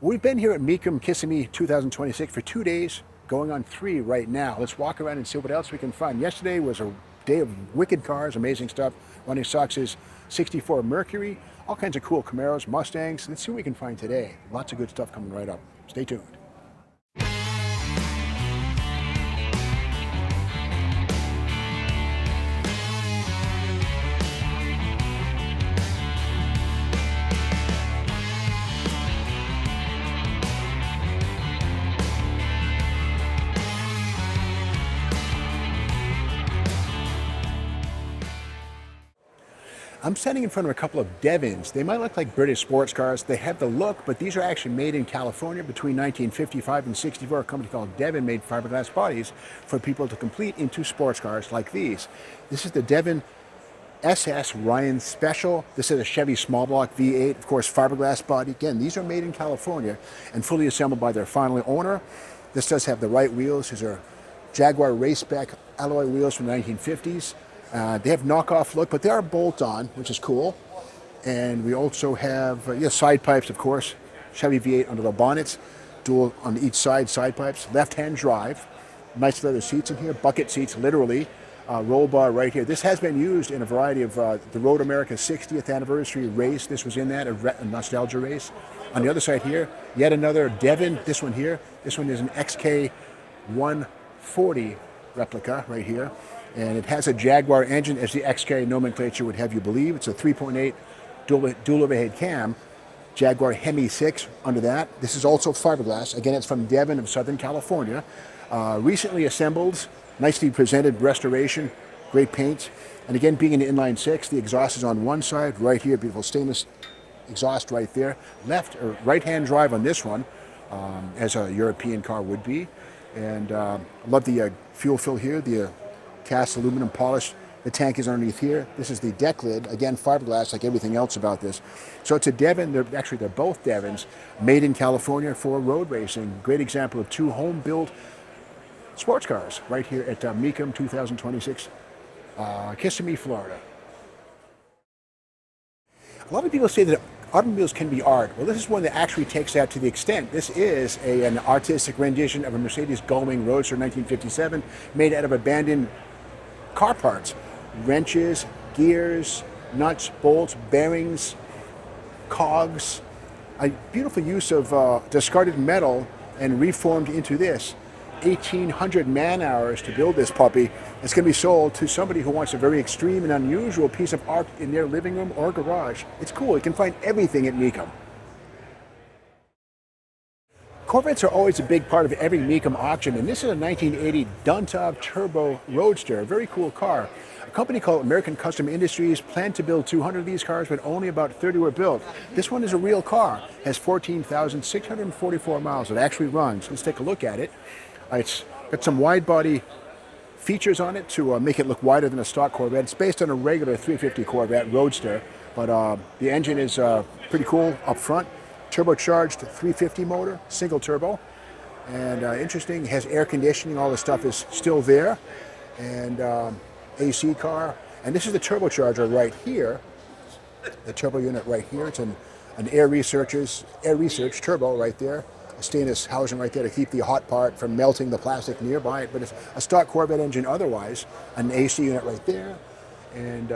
We've been here at Mecum Kissimmee 2026 for 2 days, going on 3 right now. Let's walk around and see what else we can find. Yesterday was a day of wicked cars, amazing stuff. Running Sox's 64 Mercury, all kinds of cool Camaros, Mustangs. Let's see what we can find today. Lots of good stuff coming right up. Stay tuned. I'm standing in front of a couple of Devins. They might look like British sports cars. They have the look, but these are actually made in California between 1955 and 64. A company called Devin made fiberglass bodies for people to complete into sports cars like these. This is the Devin SS Ryan Special. This is a Chevy small block V8, of course, fiberglass body. Again, these are made in California and fully assembled by their final owner. This does have the right wheels. These are Jaguar raceback alloy wheels from the 1950s. They have knockoff look, but they are bolt-on, which is cool. And we also have side pipes, of course. Chevy V8 under the bonnets, dual on each side pipes. Left-hand drive, nice leather seats in here, bucket seats, literally. Roll bar right here. This has been used in a variety of the Road America 60th anniversary race. This was in that, a nostalgia race. On the other side here, yet another Devin. This one here. This one is an XK 140 replica right here. And it has a Jaguar engine, as the XK nomenclature would have you believe. It's a 3.8 dual overhead cam, Jaguar Hemi 6 under that. This is also fiberglass. Again, it's from Devin of Southern California. Recently assembled, nicely presented restoration, great paint. And again, being an inline 6, the exhaust is on one side, right here, beautiful stainless exhaust right there. Left or right-hand drive on this one, as a European car would be. And I love the fuel fill here, the cast aluminum polish. The tank is underneath here. This is the deck lid, again fiberglass like everything else about this. So it's a Devin. They're both Devins, made in California for road racing. Great example of 2 home-built sports cars right here at Mecum 2026, Kissimmee, Florida. A lot of people say that automobiles can be art. Well, this is one that actually takes that to the extent. This is an artistic rendition of a Mercedes Gullwing Roadster 1957, made out of abandoned car parts, wrenches, gears, nuts, bolts, bearings, cogs. A beautiful use of discarded metal and reformed into this. 1,800 man hours to build this puppy. It's going to be sold to somebody who wants a very extreme and unusual piece of art in their living room or garage. It's cool. You can find everything at Mecum. Corvettes are always a big part of every Mecum auction, and this is a 1980 Duntov Turbo Roadster, a very cool car. A company called American Custom Industries planned to build 200 of these cars, but only about 30 were built. This one is a real car, has 14,644 miles. It actually runs. Let's take a look at it. It's got some wide body features on it to make it look wider than a stock Corvette. It's based on a regular 350 Corvette Roadster, but the engine is pretty cool up front. Turbocharged 350 motor, single turbo, and interesting, has air conditioning, all the stuff is still there, and AC car. And this is the turbocharger right here, the turbo unit right here. It's an air research turbo right there, a stainless housing right there to keep the hot part from melting the plastic nearby it, but it's a stock Corvette engine otherwise, an AC unit right there. And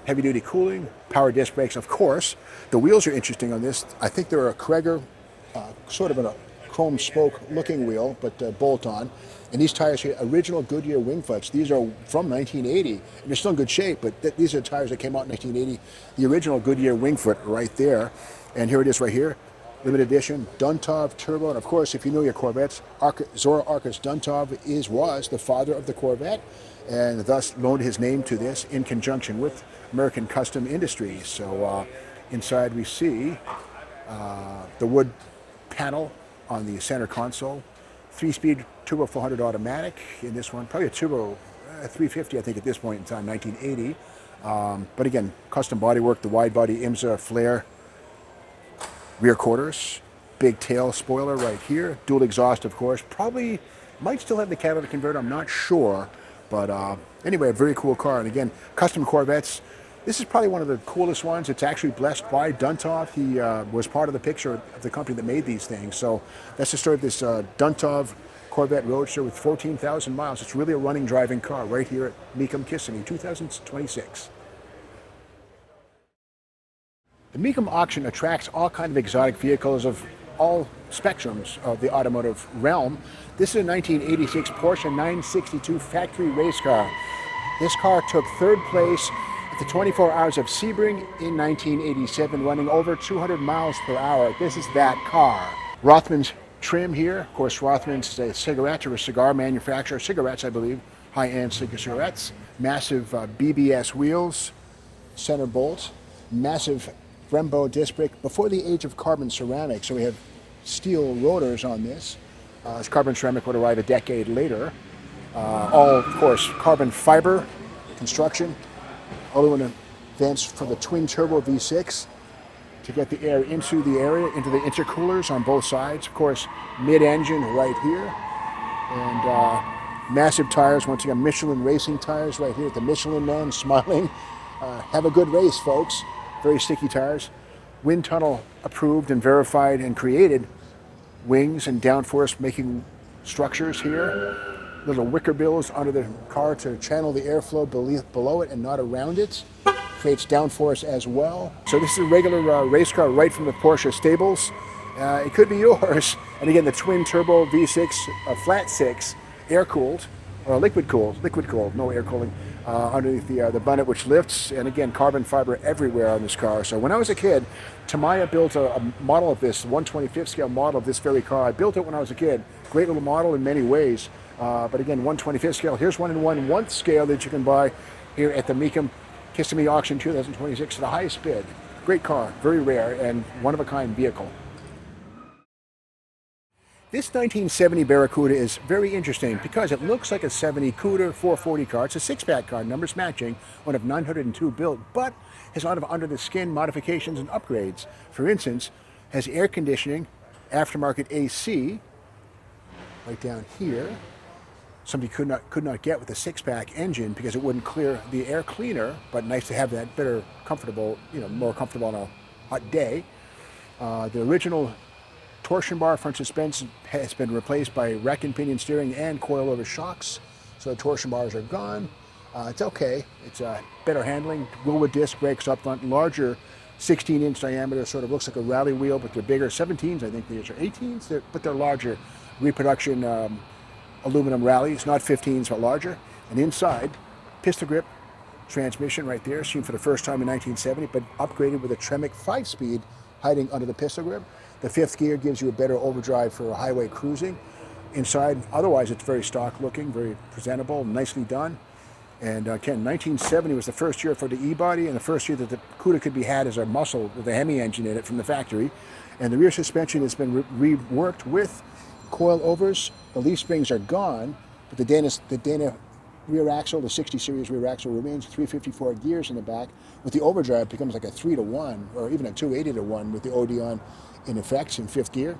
heavy duty cooling, power disc brakes, of course. The wheels are interesting on this. I think they're a Kreger, sort of a chrome spoke looking wheel, but bolt on. And these tires here, original Goodyear wing foots. These are from 1980, and they're still in good shape, but these are tires that came out in 1980. The original Goodyear wing foot right there. And here it is right here. Limited edition, Duntov Turbo. And of course, if you know your Corvettes, Zora Arkus Duntov was the father of the Corvette, and thus loaned his name to this in conjunction with American Custom Industries. So inside we see the wood panel on the center console, 3-speed turbo 400 automatic in this one, probably a turbo 350 I think at this point in time, 1980. But again, custom bodywork, the wide body IMSA flare rear quarters, big tail spoiler right here, dual exhaust of course, probably might still have the catalytic converter, I'm not sure. But anyway, a very cool car. And again, custom Corvettes, This is probably one of the coolest ones. It's actually blessed by Duntov. He was part of the picture of the company that made these things. So that's the story of this Duntov Corvette Roadster with 14,000 miles. It's really a running, driving car right here at Mecum Kissimmee, 2026. The Mecum auction attracts all kinds of exotic vehicles of all spectrums of the automotive realm. This is a 1986 Porsche 962 factory race car. This car took third place at the 24 Hours of Sebring in 1987, running over 200 miles per hour. This is that car. Rothman's trim here. Of course, Rothman's a cigarette or a cigar manufacturer. Cigarettes, I believe, high-end cigarettes. Massive BBS wheels, center bolt, massive Brembo disc brake before the age of carbon ceramic. So we have steel rotors on this. This carbon ceramic would arrive a decade later. All, of course, carbon fiber construction. Aluminum vents for the twin turbo V6 to get the air into the area, into the intercoolers on both sides. Of course, mid-engine right here. And massive tires, once again, Michelin racing tires right here. The Michelin man smiling. Have a good race, folks. Very sticky tires. Wind tunnel approved and verified and created. Wings and downforce making structures here. Little wicker bills under the car to channel the airflow below it and not around it. Creates downforce as well. So this is a regular race car right from the Porsche stables. It could be yours. And again, the twin turbo V6, flat six, air cooled, or liquid cooled, no air cooling, underneath the bonnet, which lifts. And again, carbon fiber everywhere on this car. So when I was a kid, Tamiya built a model of this, 1/25th scale model of this very car. I built it when I was a kid. Great little model in many ways. But again, 1/25th scale. Here's one in 1/1 scale that you can buy here at the Mecum Kissimmee auction 2026 at the highest bid. Great car, very rare, and one-of-a-kind vehicle. This 1970 Barracuda is very interesting because it looks like a 70 Cuda 440 car. It's a six-pack car, numbers matching, one of 902 built, but has a lot of under-the-skin modifications and upgrades. For instance, has air conditioning, aftermarket AC, right down here. Somebody could not get with a six-pack engine because it wouldn't clear the air cleaner, but nice to have that better comfortable, more comfortable on a hot day. The original torsion bar front suspension has been replaced by rack and pinion steering and coilover shocks, so the torsion bars are gone. It's okay. It's better handling. Wilwood disc brakes up front, larger 16-inch diameter, sort of looks like a rally wheel, but they're bigger. 17s, I think these are 18s, but they're larger. Reproduction aluminum rallies, not 15s, but larger. And inside, pistol grip transmission right there, seen for the first time in 1970, but upgraded with a Tremec 5-speed hiding under the pistol grip. The fifth gear gives you a better overdrive for highway cruising. Inside, otherwise, it's very stock looking, very presentable, nicely done. And again, 1970 was the first year for the E-body and the first year that the Cuda could be had as a muscle with a Hemi engine in it from the factory. And the rear suspension has been reworked with coilovers. The leaf springs are gone, but the Dana rear axle, the 60 series rear axle, remains 354 gears in the back. With the overdrive, it becomes like a 3-to-1 or even a 280-to-1 with the Odeon in effects in fifth gear.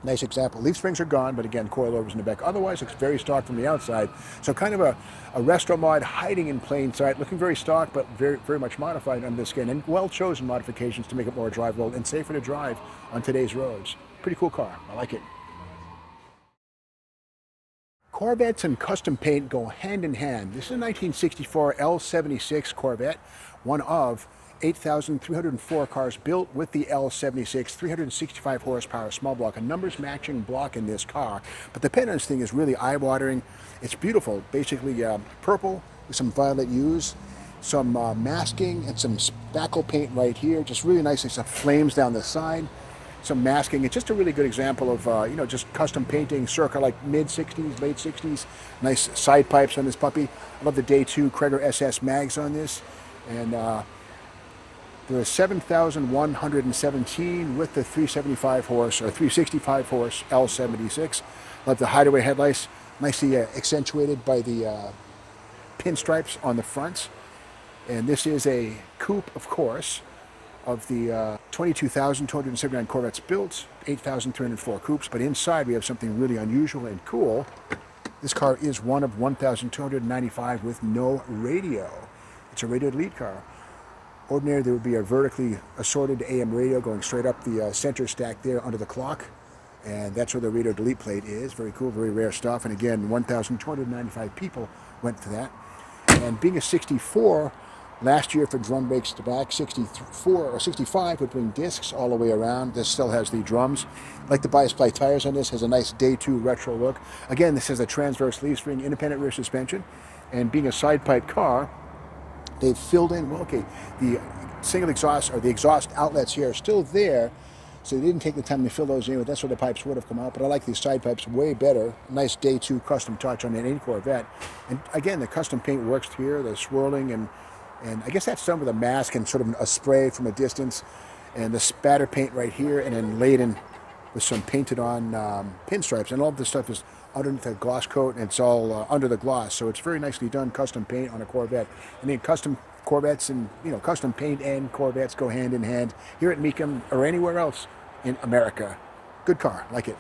Nice example. Leaf springs are gone, but again, coilovers in the back. Otherwise, it's very stock from the outside. So kind of a retro mod hiding in plain sight, looking very stock, but very, very much modified under the skin, and well-chosen modifications to make it more drivable and safer to drive on today's roads. Pretty cool car. I like it. Corvettes and custom paint go hand in hand. This is a 1964 L76 Corvette, one of 8,304 cars built with the L76, 365 horsepower small block, a numbers matching block in this car. But the paint on this thing is really eye-watering. It's beautiful, basically purple with some violet hues, some masking and some spackle paint right here, just really nicely, some flames down the side, some masking. It's just a really good example of, just custom painting circa like mid-60s, late 60s. Nice side pipes on this puppy. I love the Day 2 Kreger SS mags on this. And there are 7,117 with the 375 horse or 365 horse L76. Love the hideaway headlights, nicely accentuated by the pinstripes on the fronts. And this is a coupe, of course, of the 22,279 Corvettes built, 8,304 coupes. But inside we have something really unusual and cool. This car is one of 1,295 with no radio. It's a radioed lead car. Ordinarily, there would be a vertically assorted AM radio going straight up the center stack there under the clock. And that's where the radio delete plate is. Very cool, very rare stuff. And again, 1,295 people went for that. And being a 64, last year for drum brakes to back, 64 or 65 would bring discs all the way around. This still has the drums. I like the bias ply tires on this, has a nice day 2 retro look. Again, this has a transverse leaf spring, independent rear suspension. And being a side pipe car, they've filled in, well, okay, the single exhaust or the exhaust outlets here are still there. So they didn't take the time to fill those in, but that's where the pipes would have come out. But I like these side pipes way better. Nice day 2 custom touch on any Corvette. And again, the custom paint works here, the swirling, and I guess that's done with a mask and sort of a spray from a distance. And the spatter paint right here, and then laid in with some painted on pinstripes. And all of this stuff is underneath a gloss coat, and it's all under the gloss. So it's very nicely done custom paint on a Corvette. I mean, custom Corvettes and, custom paint and Corvettes go hand in hand here at Mecum or anywhere else in America. Good car, like it.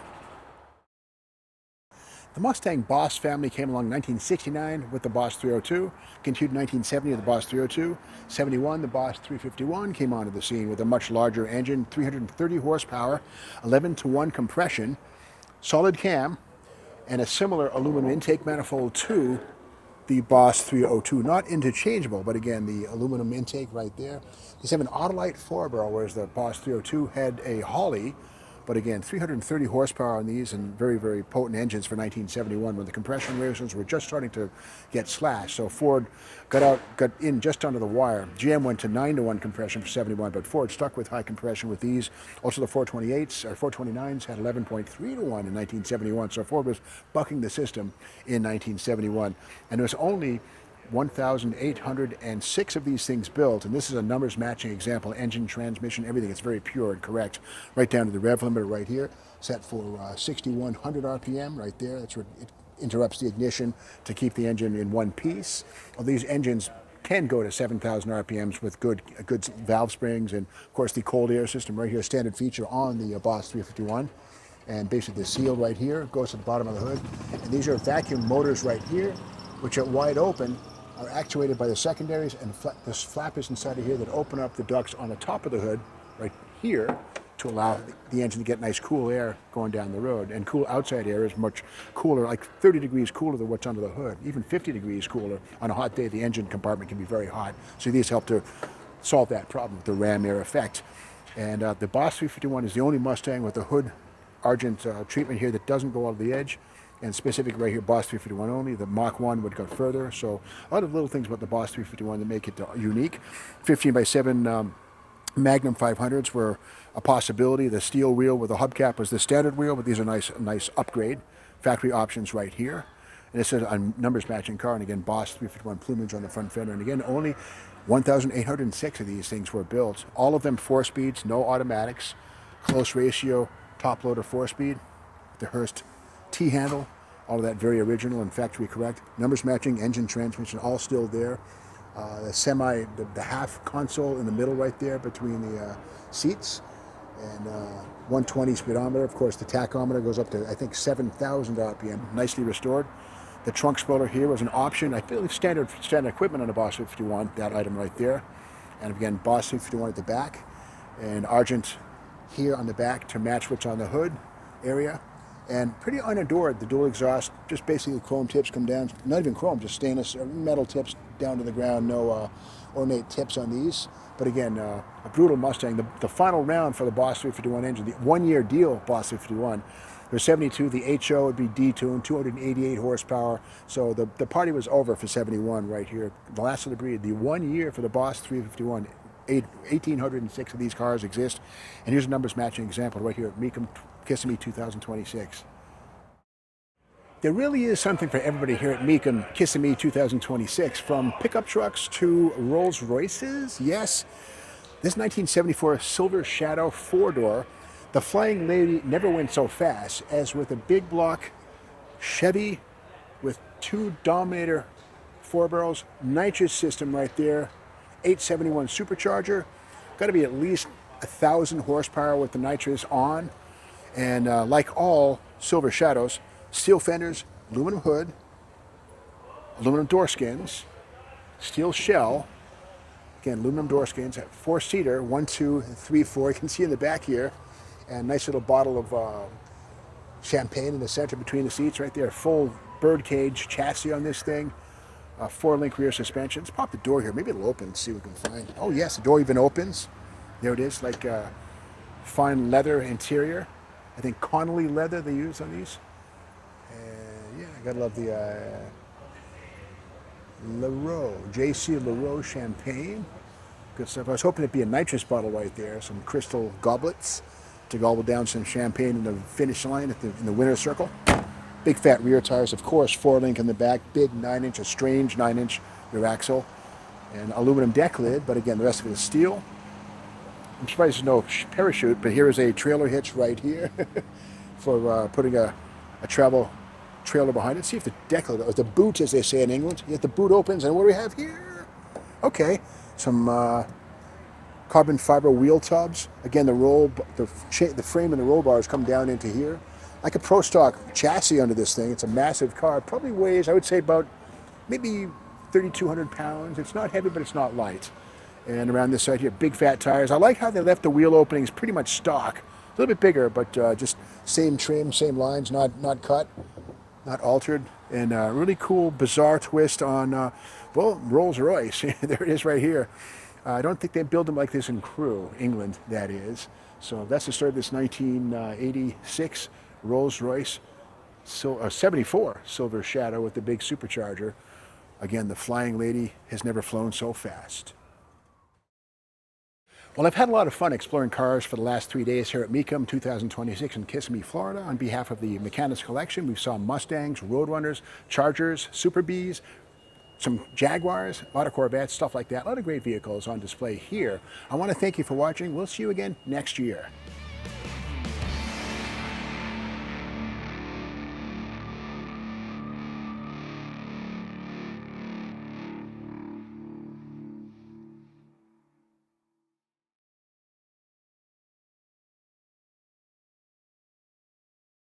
The Mustang Boss family came along in 1969 with the Boss 302, continued in 1970 with the Boss 302. 71, the Boss 351 came onto the scene with a much larger engine, 330 horsepower, 11-to-1 compression, solid cam, and a similar aluminum intake manifold to the Boss 302, not interchangeable, but again, the aluminum intake right there. These have an Autolite 4-barrel, whereas the Boss 302 had a Holly. But again, 330 horsepower on these, and very, very potent engines for 1971 when the compression ratios were just starting to get slashed. So Ford got in just under the wire. GM went to 9-to-1 compression for 71, but Ford stuck with high compression with these. Also the 428s or 429s had 11.3-to-1 in 1971. So Ford was bucking the system in 1971. And there was only 1,806 of these things built, and this is a numbers matching example. Engine, transmission, everything is very pure and correct, right down to the rev limiter right here, set for 6,100 RPM right there. That's where it interrupts the ignition to keep the engine in one piece. Well, these engines can go to 7,000 RPMs with good valve springs, and of course the cold air system right here, standard feature on the Boss 351. And basically the seal right here goes to the bottom of the hood. And these are vacuum motors right here, which are wide open, are actuated by the secondaries, and this flap is inside of here that open up the ducts on the top of the hood right here to allow the engine to get nice cool air going down the road. And cool outside air is much cooler, like 30 degrees cooler than what's under the hood. Even 50 degrees cooler. On a hot day, the engine compartment can be very hot. So these help to solve that problem with the ram air effect. And the Boss 351 is the only Mustang with the hood argent treatment here that doesn't go out of the edge. And specific right here, Boss 351 only. The Mach 1 would go further. So a lot of little things about the Boss 351 that make it unique. 15x7 Magnum 500s were a possibility. The steel wheel with the hubcap was the standard wheel, but these are nice upgrade. Factory options right here. And this is a numbers matching car. And again, Boss 351 plumage on the front fender. And again, only 1,806 of these things were built. All of them 4-speeds, no automatics, close ratio, top loader 4-speed. The Hurst T-handle, all of that very original and factory correct. Numbers matching, engine, transmission, all still there. The half console in the middle right there between the seats. And 120 speedometer. Of course, the tachometer goes up to, I think, 7,000 RPM, nicely restored. The trunk spoiler here was an option. I believe standard equipment on the Boss 351, that item right there. And again, Boss 351 at the back. And Argent here on the back to match what's on the hood area. And pretty unadored, the dual exhaust, just basically chrome tips come down, not even chrome, just stainless metal tips down to the ground, no ornate tips on these. But again, a brutal Mustang. The final round for the Boss 351 engine, the one-year deal Boss 351, there's 72, the HO would be detuned, 288 horsepower. So the party was over for 71 right here. The last of the breed, the 1 year for the Boss 351, 1,806 of these cars exist. And here's a numbers matching example right here at Mecum Kissimmee 2026. There really is something for everybody here at Mecum Kissimmee 2026, from pickup trucks to Rolls-Royces. Yes, this 1974 Silver Shadow 4-door, the Flying Lady never went so fast as with a big block Chevy with 2 Dominator 4-barrels, nitrous system right there, 871 supercharger, got to be at least 1,000 horsepower with the nitrous on. And like all Silver Shadows, steel fenders, aluminum hood, aluminum door skins, steel shell, Again, aluminum door skins, four-seater, 1, 2, 3, 4. You can see in the back here, and nice little bottle of champagne in the center between the seats right there. Full birdcage chassis on this thing. 4-link rear suspension. Let's pop the door here. Maybe it'll open and see what we can find. Oh yes, the door even opens. There it is, like fine leather interior. I think Connolly leather they use on these. And yeah, I gotta love the Leroux, JC Leroux champagne. Good stuff. I was hoping it'd be a nitrous bottle right there. Some crystal goblets to gobble down some champagne in the finish line in the winner's circle. Big fat rear tires, of course, 4-link in the back, big 9-inch, a strange 9-inch rear axle, and aluminum deck lid, but again, the rest of it is steel. I'm surprised there's no parachute, but here is a trailer hitch right here for putting a travel trailer behind it. See if the deck lid, or the boot, as they say in England, yet the boot opens, and what do we have here? Okay, some carbon fiber wheel tubs. Again, the frame and the roll bars come down into here. Like a Pro Stock chassis under this thing. It's a massive car. It probably weighs, I would say, about maybe 3,200 pounds. It's not heavy, but it's not light. And around this side here, big fat tires. I like how they left the wheel openings pretty much stock. A little bit bigger, but just same trim, same lines, not cut, not altered. And a really cool, bizarre twist on, well, Rolls-Royce. There it is right here. I don't think they build them like this in Crewe, England, that is. So that's the start of this 1986 Rolls-Royce 74 Silver Shadow with the big supercharger. Again, the Flying Lady has never flown so fast. Well, I've had a lot of fun exploring cars for the last 3 days here at Mecum 2026 in Kissimmee, Florida. On behalf of the Mechanics Collection, we saw Mustangs, Roadrunners, Chargers, Super Bs, some Jaguars, a lot of Corvettes, stuff like that. A lot of great vehicles on display here. I want to thank you for watching. We'll see you again next year.